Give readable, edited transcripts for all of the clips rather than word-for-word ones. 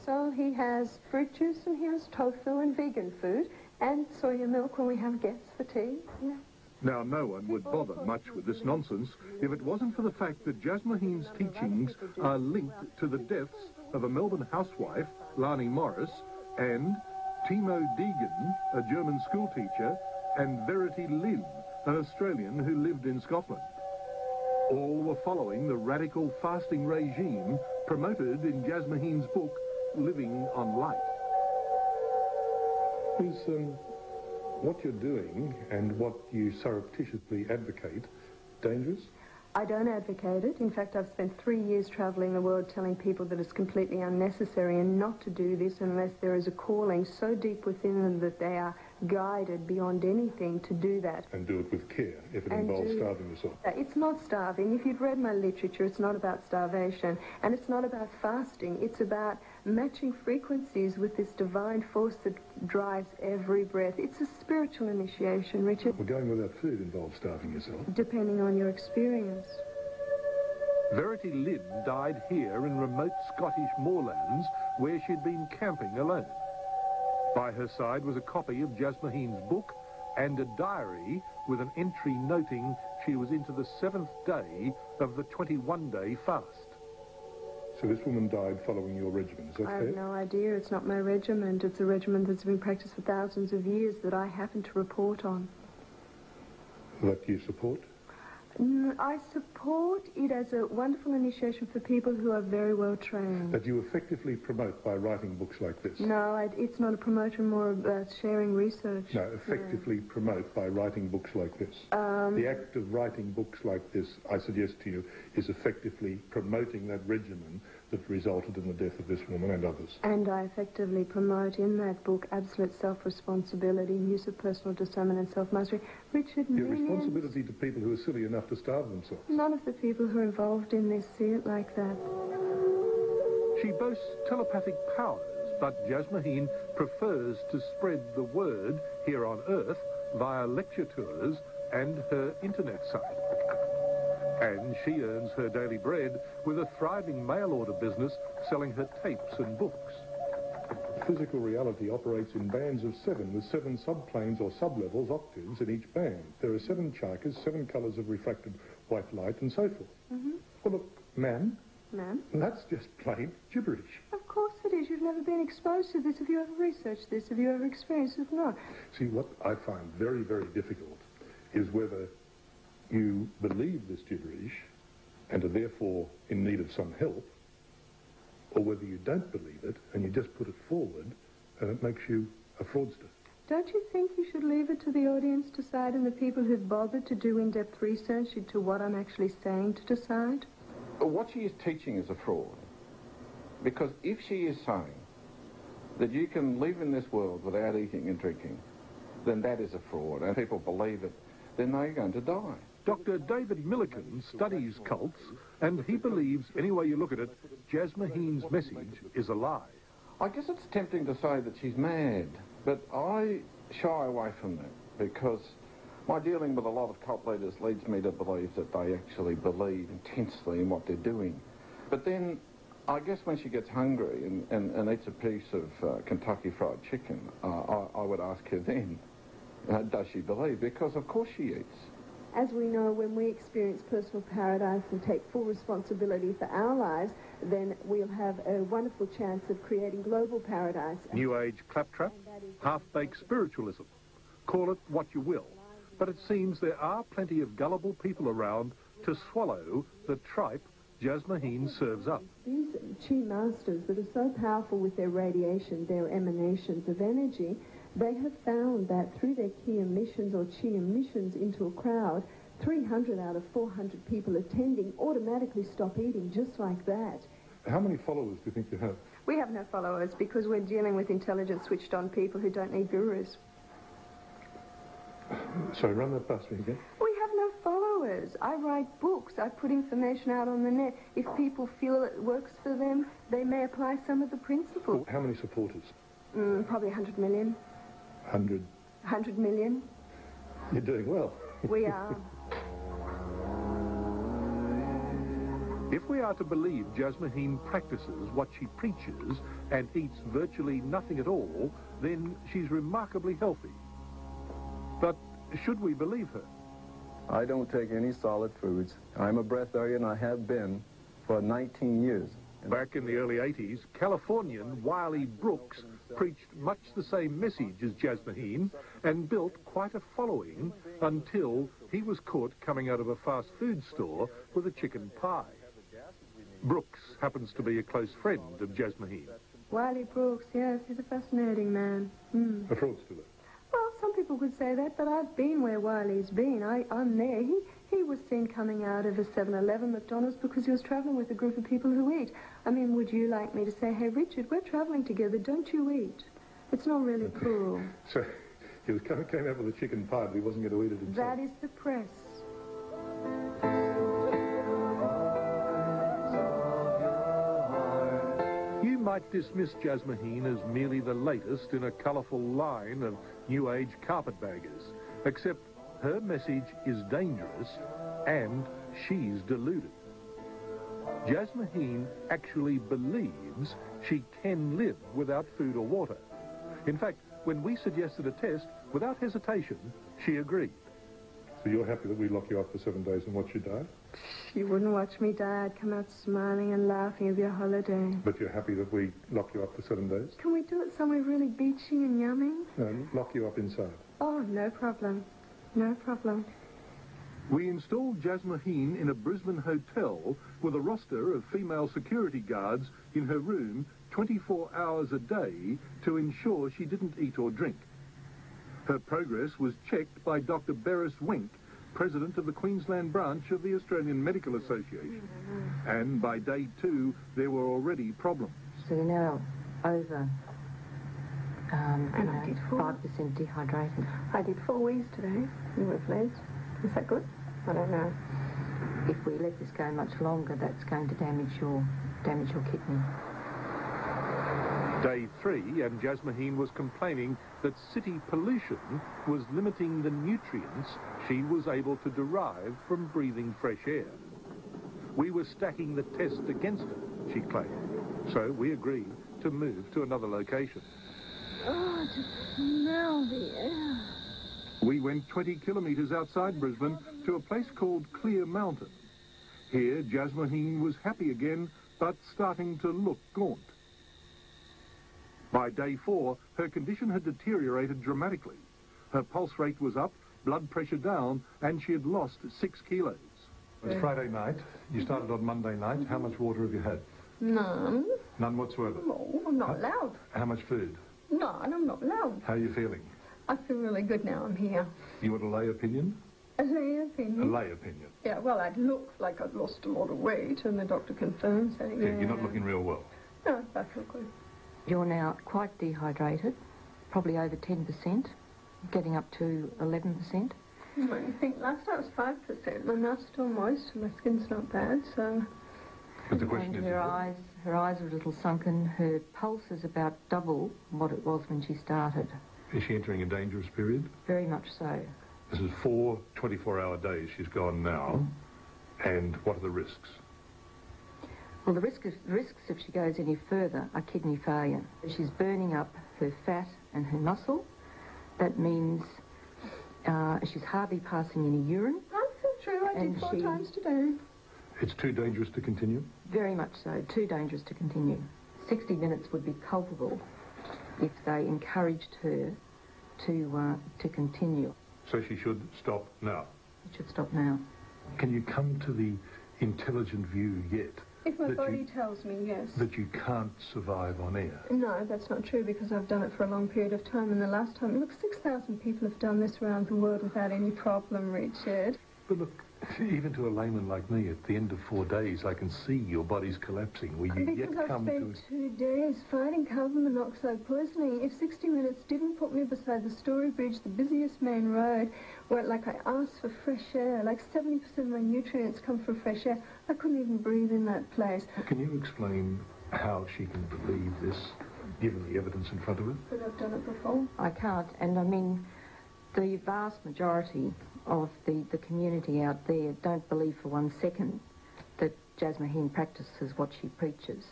So he has fruit juice and he has tofu and vegan food and soya milk when we have guests for tea. Yeah. Now, no one would bother much with this nonsense if it wasn't for the fact that Jasmuhin's teachings are linked to the deaths of a Melbourne housewife, Lani Morris, and Timo Deegan, a German schoolteacher, and Verity Lynn, an Australian who lived in Scotland. All were following the radical fasting regime promoted in Jasmuhin's book, Living on Light. Is what you're doing and what you surreptitiously advocate dangerous? I don't advocate it. In fact, I've spent 3 years travelling the world telling people that it's completely unnecessary and not to do this unless there is a calling so deep within them that they are guided beyond anything to do that. And do it with care if it involves starving yourself. It's not starving. If you've read my literature, it's not about starvation and it's not about fasting. It's about matching frequencies with this divine force that drives every breath. It's a spiritual initiation, Richard. Well, going without food involves starving yourself. Depending on your experience. Verity Lynn died here in remote Scottish moorlands where she'd been camping alone. By her side was a copy of Jasmuhin's book and a diary with an entry noting she was into the 7th day of the 21-day fast. So this woman died following your regimen, is that fair? I have no idea. It's not my regiment. It's a regiment that's been practiced for thousands of years that I happen to report on. That you support? I support it as a wonderful initiation for people who are very well trained. That you effectively promote by writing books like this? No, it's not a promotion, more about sharing research. No, effectively promote by writing books like this. The act of writing books like this, I suggest to you, is effectively promoting that regimen that resulted in the death of this woman and others. And I effectively promote in that book absolute self-responsibility, use of personal discernment and self-mastery. Richard, your responsibility to people who are silly enough to starve themselves. None of the people who are involved in this see it like that. She boasts telepathic powers, but Jasmuhin prefers to spread the word here on Earth via lecture tours and her internet site. And she earns her daily bread with a thriving mail-order business selling her tapes and books. Physical reality operates in bands of 7, with 7 subplanes or sublevels, octaves, in each band. There are 7 chakras, 7 colours of refracted white light, and so forth. Well, look, ma'am, that's just plain gibberish. Of course it is. You've never been exposed to this. Have you ever researched this? Have you ever experienced it? No. See, what I find very, very difficult is whether you believe this gibberish and are therefore in need of some help, or whether you don't believe it and you just put it forward and it makes you a fraudster. Don't you think you should leave it to the audience to decide and the people who've bothered to do in-depth research into what I'm actually saying to decide? What she is teaching is a fraud. Because if she is saying that you can live in this world without eating and drinking, then that is a fraud, and people believe it, then they're going to die. Dr. David Milliken studies cults, and he believes, any way you look at it, Jasmuhin's message is a lie. I guess it's tempting to say that she's mad, but I shy away from that, because my dealing with a lot of cult leaders leads me to believe that they actually believe intensely in what they're doing. But then, I guess when she gets hungry and eats a piece of Kentucky Fried Chicken, I would ask her then, does she believe? Because of course she eats. As we know, when we experience personal paradise and take full responsibility for our lives, then we'll have a wonderful chance of creating global paradise. New Age claptrap, half-baked spiritualism. Call it what you will. But it seems there are plenty of gullible people around to swallow the tripe Jasmuhin serves up. These chi masters that are so powerful with their radiation, their emanations of energy, they have found that through their chi emissions or chi emissions into a crowd, 300 out of 400 people attending automatically stop eating just like that. How many followers do you think you have? We have no followers because we're dealing with intelligent, switched-on people who don't need gurus. Sorry, run that past me again. We have no followers. I write books. I put information out on the net. If people feel it works for them, they may apply some of the principles. Well, how many supporters? Probably 100 million. 100? 100 million. You're doing well. We are. If we are to believe Jasmухin practices what she preaches and eats virtually nothing at all, then she's remarkably healthy. But should we believe her? I don't take any solid foods. I'm a breatharian, I have been for 19 years. Back in the early 80s, Californian Wiley Brooks preached much the same message as Jasmухin and built quite a following until he was caught coming out of a fast food store with a chicken pie. Brooks happens to be a close friend of Jasmухin. Wiley Brooks, yes, he's a fascinating man. A fraudster. Well, some people could say that, but I've been where Wiley's been. I'm there. He was seen coming out of a 7-Eleven McDonald's because he was travelling with a group of people who eat. I mean, would you like me to say, hey, Richard, we're travelling together, don't you eat? It's not really cool. So he came out with a chicken pie, but he wasn't going to eat it himself. That is the press. You might dismiss Jasmухin as merely the latest in a colourful line of New Age carpetbaggers, except her message is dangerous and she's deluded. Jasmухin actually believes she can live without food or water. In fact, when we suggested a test, without hesitation, she agreed. So you're happy that we lock you up for 7 days and watch you die? You wouldn't watch me die. I'd come out smiling and laughing of your holiday. But you're happy that we lock you up for 7 days? Can we do it somewhere really beachy and yummy? No, lock you up inside. Oh, no problem. No problem. We installed Jasmухin in a Brisbane hotel with a roster of female security guards in her room 24 hours a day to ensure she didn't eat or drink. Her progress was checked by Dr. Beres Wenck, president of the Queensland branch of the Australian Medical Association. And by day 2, there were already problems. So you're now over And I did 5% dehydrated. I did 4 weeks today. You were pleased. Is that good? I don't know. If we let this go much longer, that's going to damage your kidney. Day 3, and Jasmухin was complaining that city pollution was limiting the nutrients she was able to derive from breathing fresh air. We were stacking the test against her, she claimed. So we agreed to move to another location. Oh, just smell the air. We went 20 kilometres outside Brisbane to a place called Clear Mountain. Here, Jasmухin was happy again, but starting to look gaunt. By day 4, her condition had deteriorated dramatically. Her pulse rate was up, blood pressure down, and she had lost 6 kilos. It's Friday night. You started on Monday night. How much water have you had? None. None whatsoever. No, I'm not allowed. How much food? None, I'm not allowed. How are you feeling? I feel really good now I'm here. You want a lay opinion? A lay opinion? A lay opinion. Yeah, well, I'd look like I'd lost a lot of weight, and the doctor confirms that. Yeah, you're not looking real well. No, I feel good. You're now quite dehydrated, probably over 10%, getting up to 11%. I think last night was 5%. My mouth's still moist, and my skin's not bad, so... But the question is... Her eyes are a little sunken. Her pulse is about double what it was when she started. Is she entering a dangerous period? Very much so. This is 4 24-hour days she's gone now. And what are the risks? Well, the risks if she goes any further are kidney failure. She's burning up her fat and her muscle. That means she's hardly passing any urine. That's true. I did 4 times today. It's too dangerous to continue? Very much so. Too dangerous to continue. 60 minutes would be culpable if they encouraged her to continue. So she should stop now? It should stop now. Can you come to the intelligent view yet? If my body tells me, yes. That you can't survive on air? No, that's not true, because I've done it for a long period of time, and the last time, look, 6,000 people have done this around the world without any problem, Richard. But look, even to a layman like me, at the end of 4 days, I can see your body's collapsing. Will you yet come to... Because I've spent 2 days fighting carbon monoxide poisoning. If 60 minutes didn't put me beside the Story Bridge, the busiest main road, where, like, I asked for fresh air, like 70% of my nutrients come from fresh air, I couldn't even breathe in that place. Can you explain how she can believe this, given the evidence in front of her? But I've done it before. I can't, and I mean, the vast majority of the community out there don't believe for 1 second that Jasmухin practices what she preaches.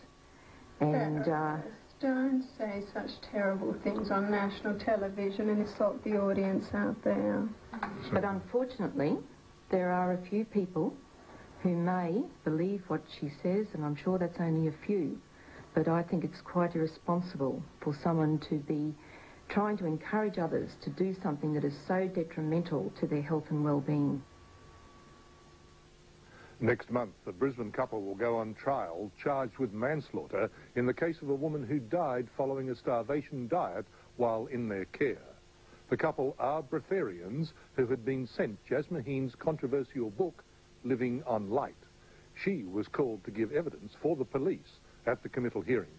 And don't say such terrible things on national television and insult the audience out there. But unfortunately, there are a few people who may believe what she says, and I'm sure that's only a few, but I think it's quite irresponsible for someone to be trying to encourage others to do something that is so detrimental to their health and well-being. Next month, the Brisbane couple will go on trial, charged with manslaughter in the case of a woman who died following a starvation diet while in their care. The couple are breatharians who had been sent Jasmuhin's controversial book, Living on Light. She was called to give evidence for the police at the committal hearing.